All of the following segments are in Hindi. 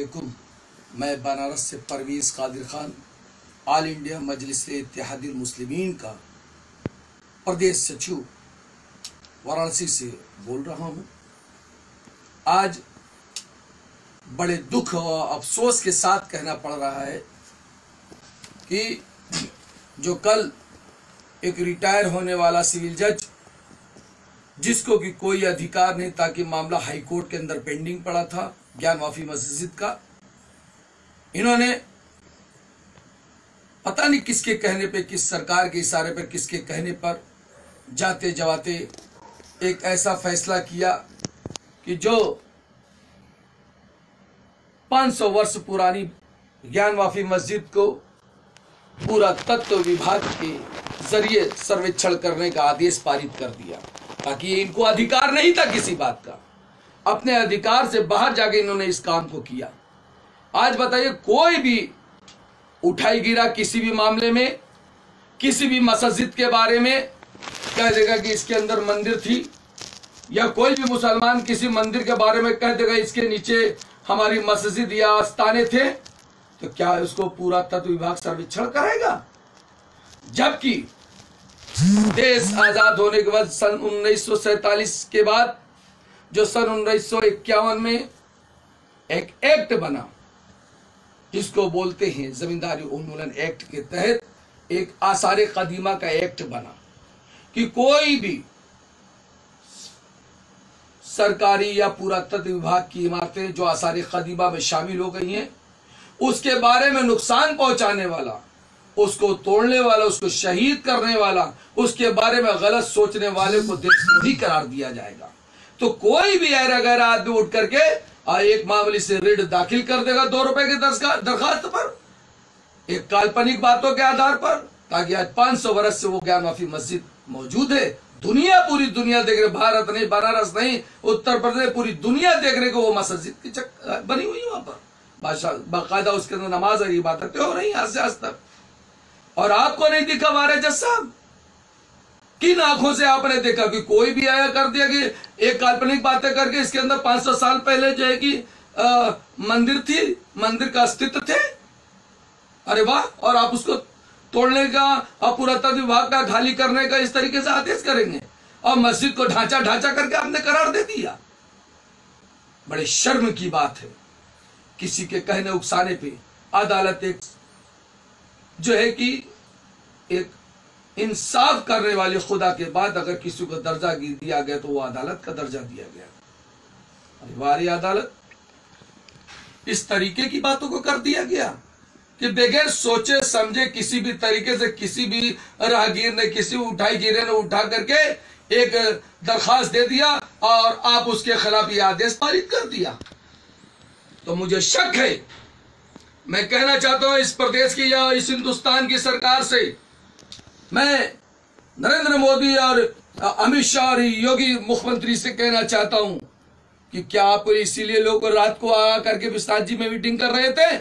वालेकुम। मैं बनारस से परवीज़ कादिर खान ऑल इंडिया मजलिस-ए-इत्तेहादुल मुस्लिमीन का प्रदेश सचिव वाराणसी से बोल रहा हूँ। आज बड़े दुख और अफसोस के साथ कहना पड़ रहा है कि जो कल एक रिटायर होने वाला सिविल जज, जिसको कि कोई अधिकार नहीं था कि मामला हाई कोर्ट के अंदर पेंडिंग पड़ा था ज्ञान वाफी मस्जिद का, इन्होंने पता नहीं किसके कहने पे, किस सरकार के इशारे पर, किसके कहने पर जाते जवाते एक ऐसा फैसला किया कि जो 500 वर्ष पुरानी ज्ञान वाफी मस्जिद को पूरा तत्व विभाग के जरिए सर्वेक्षण करने का आदेश पारित कर दिया, ताकि इनको अधिकार नहीं था किसी बात का। अपने अधिकार से बाहर जाके इन्होंने इस काम को किया। आज बताइए, कोई भी उठाई गिरा किसी भी मामले में, किसी भी मस्जिद के बारे में कह देगा कि इसके अंदर मंदिर थी, या कोई भी मुसलमान किसी मंदिर के बारे में कह देगा इसके नीचे हमारी मस्जिद या आस्थाने थे, तो क्या उसको पूरा तत्व विभाग सर्वेक्षण करेगा? जबकि देश आजाद होने के बाद सन 1947 के बाद जो सन 1951 में एक एक्ट बना, जिसको बोलते हैं जमींदारी उन्मूलन एक्ट के तहत एक आसार कदीमा का एक्ट बना कि कोई भी सरकारी या पुरातत्व विभाग की इमारतें जो आसार कदीमा में शामिल हो गई हैं, उसके बारे में नुकसान पहुंचाने वाला, उसको तोड़ने वाला, उसको शहीद करने वाला, उसके बारे में गलत सोचने वाले को देशद्रोही करार दिया जाएगा। तो कोई भी ऐरा गैर आदमी उठ करके एक मामले से रिट दाखिल कर देगा 2 रुपए की दरखास्त पर, एक काल्पनिक बातों के आधार पर, ताकि आज 500 वर्ष से वो ज्ञान वाफी मस्जिद मौजूद है। दुनिया, पूरी दुनिया देख रहे, भारत नहीं, बनारस नहीं, उत्तर प्रदेश, पूरी दुनिया देख रहे को वो मस्जिद की बनी हुई वहां पर बाकायदा उसके अंदर नमाज और इबादतें हो रही आज से आज तक। और आपको नहीं दिखा महाराज जज साहब? किन आंखों से आपने देखा कि कोई भी आया कर दिया कि एक काल्पनिक बातें करके इसके अंदर 500 साल पहले जो है कि मंदिर थी, मंदिर का अस्तित्व थे, अरे वाह, और आप उसको तोड़ने का और पुरातत्व विभाग का खाली करने का इस तरीके से आदेश करेंगे, और मस्जिद को ढांचा करके आपने करार दे दिया। बड़े शर्म की बात है। किसी के कहने उकसाने पे अदालत एक जो है कि एक इंसाफ करने वाले खुदा के बाद अगर किसी को दर्जा दिया गया तो वो अदालत का दर्जा दिया गया। अनिवार्य अदालत इस तरीके की बातों को कर दिया गया कि बगैर सोचे समझे किसी भी तरीके से किसी भी राहगीर ने, किसी उठाई गिरे ने उठा करके एक दरखास्त दे दिया और आप उसके खिलाफ ये आदेश पारित कर दिया। तो मुझे शक है, मैं कहना चाहता हूं इस प्रदेश की या इस हिंदुस्तान की सरकार से, मैं नरेंद्र मोदी और अमित शाह और योगी मुख्यमंत्री से कहना चाहता हूं कि क्या आप इसीलिए लोग रात को आ करके विस्तार जी में मीटिंग कर रहे थे?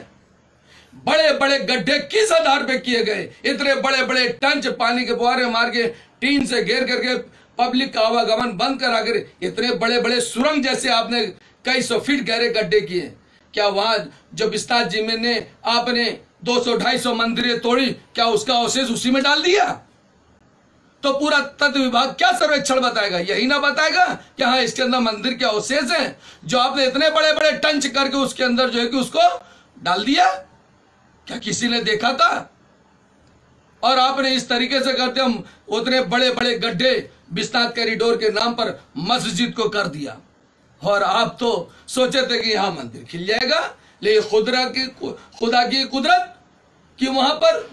बड़े बड़े गड्ढे किस आधार पे किए गए? इतने बड़े बड़े टंच पानी के बुआरे मार के टीन से घेर करके पब्लिक का आवागमन बंद करा कर इतने बड़े बड़े सुरंग जैसे आपने कई 100 फीट गहरे गड्ढे किए। क्या वहां जो विस्तार जी में आपने 200-250 मंदिरें तोड़ी, क्या उसका अवशेष उसी में डाल दिया? तो पूरा तत्व विभाग क्या सर्वेक्षण बताएगा? यही ना बताएगा कि हाँ इसके अंदर मंदिर के अवशेष हैं, जो आपने इतने बड़े बड़े टंच करके उसके अंदर जो है कि उसको डाल दिया। क्या किसी ने देखा था? और आपने इस तरीके से करते हम उतने बड़े बड़े गड्ढे विस्तार कॉरिडोर के नाम पर मस्जिद को कर दिया, और आप तो सोचे थे कि यहां मंदिर खिल जाएगा। लेकिन खुदा की कुदरत कि वहां पर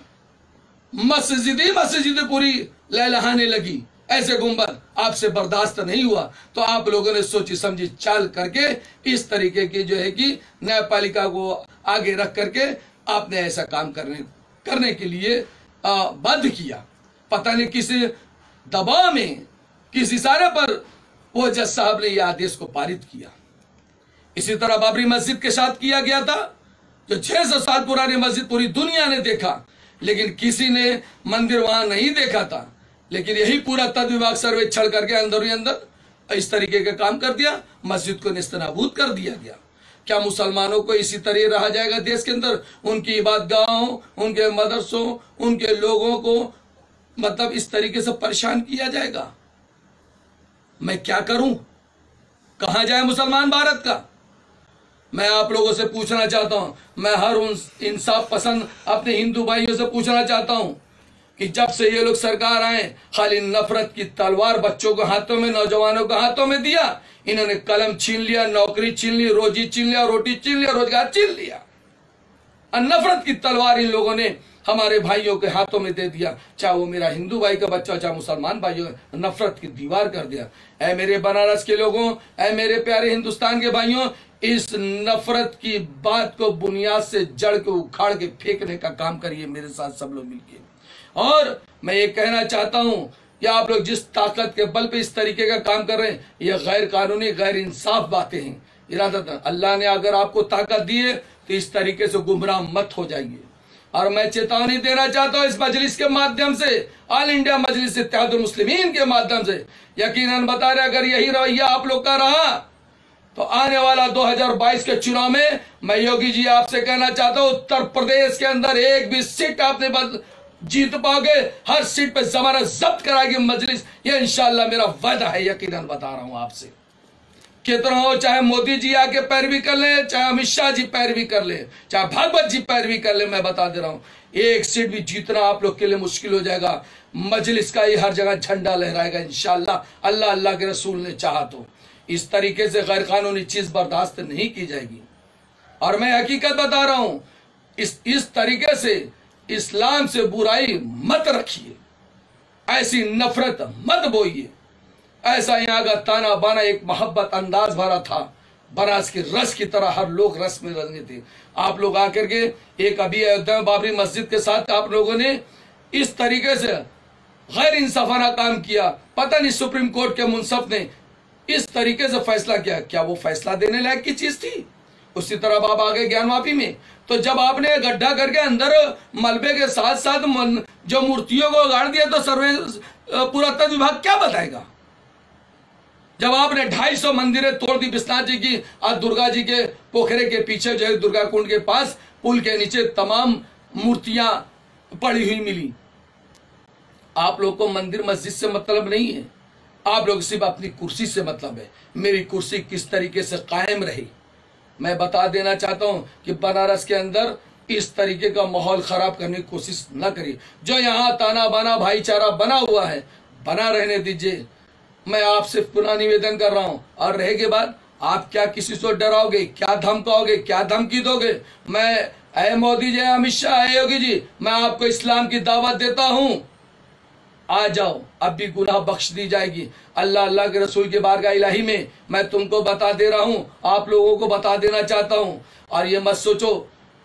मस्जिद पूरी लहलहाने लगी, ऐसे गुंबद आपसे बर्दाश्त नहीं हुआ। तो आप लोगों ने सोची समझी चाल करके इस तरीके की जो है कि न्यायपालिका को आगे रख करके आपने ऐसा काम करने के लिए बाध्य किया। पता नहीं किसी दबाव में, किस इशारे पर वो जज साहब ने यह आदेश को पारित किया। इसी तरह बाबरी मस्जिद के साथ किया गया था, जो 600 साल पुरानी मस्जिद पूरी दुनिया ने देखा, लेकिन किसी ने मंदिर वहां नहीं देखा था। लेकिन यही पूरा तत्व विभाग सर्वेक्षण करके अंदर ही अंदर इस तरीके का काम कर दिया, मस्जिद को नेस्तनाबूद कर दिया गया। क्या मुसलमानों को इसी तरह रहा जाएगा देश के अंदर? उनकी इबादतगाहों, उनके मदरसों, उनके लोगों को मतलब इस तरीके से परेशान किया जाएगा? मैं क्या करूं? कहां जाए मुसलमान भारत का? मैं आप लोगों से पूछना चाहता हूं, मैं हर उन इंसाफ पसंद अपने हिंदू भाइयों से पूछना चाहता हूं कि जब से ये लोग सरकार आए, खाली नफरत की तलवार बच्चों के हाथों में, नौजवानों के हाथों में दिया। इन्होंने कलम छीन लिया, नौकरी छीन ली, रोजी छीन लिया, रोटी छीन लिया, रोजगार छीन लिया। और नफरत की तलवार इन लोगों ने हमारे भाइयों के हाथों में दे दिया, चाहे वो मेरा हिंदू भाई का बच्चा, चाहे मुसलमान भाइयों, नफरत की दीवार कर दिया। ऐ मेरे बनारस के लोगों, ऐ मेरे प्यारे हिंदुस्तान के भाइयों, इस नफरत की बात को बुनियाद से जड़ के उखाड़ के फेंकने का काम करिए मेरे साथ सब लोग मिलकर। और मैं ये कहना चाहता हूं कि आप लोग जिस ताकत के बल पे इस तरीके का काम कर रहे हैं, ये गैर कानूनी, गैर इंसाफ बातें हैं। इरादतन अल्लाह ने अगर आपको ताकत दी है तो इस तरीके से गुमराह मत हो जाइए। और मैं चेतावनी देना चाहता हूं इस मजलिस के माध्यम से, ऑल इंडिया मजलिस इत्तेहादुल मुस्लिमीन के माध्यम से, यकीनन बता रहे अगर यही रवैया आप लोग का रहा तो आने वाला 2022 के चुनाव में मैं योगी जी आपसे कहना चाहता हूं, उत्तर प्रदेश के अंदर एक भी सीट आपने जीत पाओगे। हर सीट पे जमानत जब्त कराएगी मजलिस, ये इंशाअल्लाह मेरा वादा है, यकीनन बता रहा हूं आपसे। कितना हो, चाहे मोदी जी आके पैरवी कर ले, चाहे अमित शाह जी पैरवी कर ले, चाहे भागवत जी पैरवी कर ले, मैं बता दे रहा हूं एक सीट भी जीतना आप लोग के लिए मुश्किल हो जाएगा। मजलिस का ही हर जगह झंडा लहराएगा इंशाअल्लाह, अल्लाह अल्लाह के रसूल ने चाहा तो। इस तरीके से गैर कानूनी चीज बर्दाश्त नहीं की जाएगी। और मैं हकीकत बता रहा हूं, इस तरीके से इस्लाम से बुराई मत रखिए, ऐसी नफरत मत बोइए। ऐसा यहाँ का ताना बाना एक मोहब्बत अंदाज भरा था, बनारस की रस की तरह हर लोग रस में रंगे थे। आप लोग आकर के एक अभी अयोध्या में बाबरी मस्जिद के साथ आप लोगों ने इस तरीके से गैर इंसाफाना काम किया। पता नहीं सुप्रीम कोर्ट के मुंसफ ने इस तरीके से फैसला किया, क्या वो फैसला देने लायक की चीज थी? उसी तरह आप आगे ज्ञान माफी में, तो जब आपने गड्ढा करके अंदर मलबे के साथ साथ जो मूर्तियों को गाड़ दिया तो सर्वे पुरातत्व विभाग क्या बताएगा? जब आपने 250 मंदिरें तोड़ दी विश्वनाथ जी की, आज दुर्गा जी के पोखरे के पीछे जो है दुर्गा कुंड के पास पुल के नीचे तमाम मूर्तियां पड़ी हुई मिली। आप लोग को मंदिर मस्जिद से मतलब नहीं है, आप लोग सिर्फ अपनी कुर्सी से मतलब है। मेरी कुर्सी किस तरीके से कायम रही, मैं बता देना चाहता हूं कि बनारस के अंदर इस तरीके का माहौल खराब करने की कोशिश न करिए। जो यहाँ ताना बाना भाईचारा बना हुआ है, बना रहने दीजिए। मैं आपसे पुनः निवेदन कर रहा हूं। और रहेगी बात, आप क्या किसी से डराओगे, क्या धमकाओगे, क्या धमकी दोगे? मैं ऐ मोदी जी, अमित शाह, योगी जी, मैं आपको इस्लाम की दावत देता हूं, आ जाओ, अब भी गुनाह बख्श दी जाएगी। अल्लाह अल्लाह के रसूल के बारगाह इलाही में मैं तुमको बता दे रहा हूं, आप लोगों को बता देना चाहता हूं। और ये मत सोचो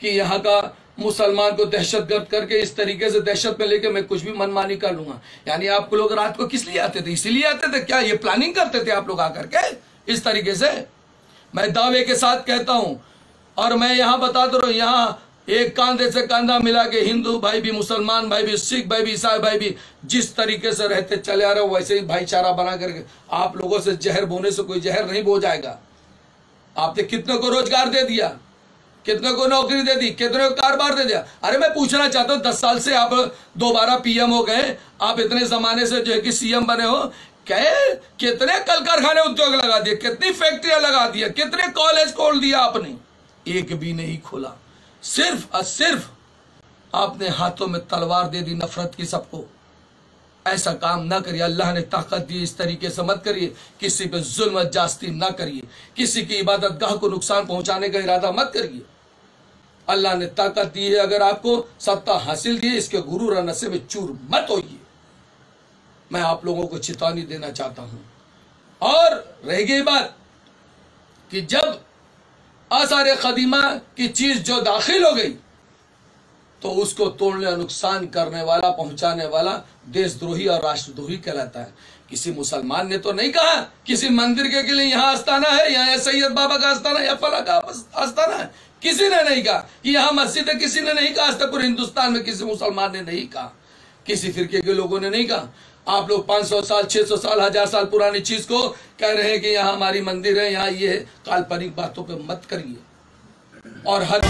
कि यहाँ का मुसलमान को दहशतगर्द करके इस तरीके से दहशत में लेके मैं कुछ भी मनमानी कर लूंगा। यानी आप लोग रात को किस लिए आते थे? इसीलिए आते थे क्या? ये प्लानिंग करते थे आप लोग आकर के इस तरीके से? मैं दावे के साथ कहता हूं और मैं यहाँ बता दे रहा हूं, यहाँ एक कांधे से कांधा मिला के हिंदू भाई भी, मुसलमान भाई भी, सिख भाई भी, ईसाई भाई भी जिस तरीके से रहते चले आ रहे हो वैसे ही भाईचारा बना करके आप लोगों से जहर बोने से कोई जहर नहीं बो जाएगा। आपने कितने को रोजगार दे दिया, कितने को नौकरी दे दी, कितने को कारोबार दे दिया। अरे मैं पूछना चाहता हूँ, 10 साल से आप दोबारा पीएम हो गए, आप इतने जमाने से जो है कि सीएम बने हो, कितने कल कारखाने उद्योग लगा दिए, कितनी फैक्ट्रियां लगा दिया, कितने कॉलेज खोल दिया आपने? एक भी नहीं खोला। सिर्फ और सिर्फ आपने हाथों में तलवार दे दी नफरत की सबको। ऐसा काम ना करिए, अल्लाह ने ताकत दी, इस तरीके से मत करिए। किसी पे जुल्म जास्ती ना करिए, किसी की इबादत गाह को नुकसान पहुंचाने का इरादा मत करिए। अल्लाह ने ताकत दी है, अगर आपको सत्ता हासिल दी है, इसके गुरूर और नशे में चूर मत होइए। मैं आप लोगों को चेतावनी देना चाहता हूं। और रह गई बात कि जब आसार कदीमा की चीज जो दाखिल हो गई तो उसको तोड़ने और नुकसान करने वाला, पहुंचाने वाला देशद्रोही और राष्ट्रद्रोही कहलाता है। किसी मुसलमान ने तो नहीं कहा किसी मंदिर के लिए यहाँ आस्थाना है, यहाँ सैयद बाबा का आस्थाना या फला का आस्थाना है, किसी ने नहीं कहा। कि यहाँ मस्जिद है, किसी ने नहीं कहा। आज तक पूरे हिंदुस्तान में किसी मुसलमान ने नहीं कहा, किसी फिरके के लोगों ने नहीं कहा। आप लोग 500 साल, 600 साल, 1000 साल पुरानी चीज को कह रहे हैं कि यहाँ हमारी मंदिर है, यहाँ ये है। काल्पनिक बातों पे मत करिए। और हर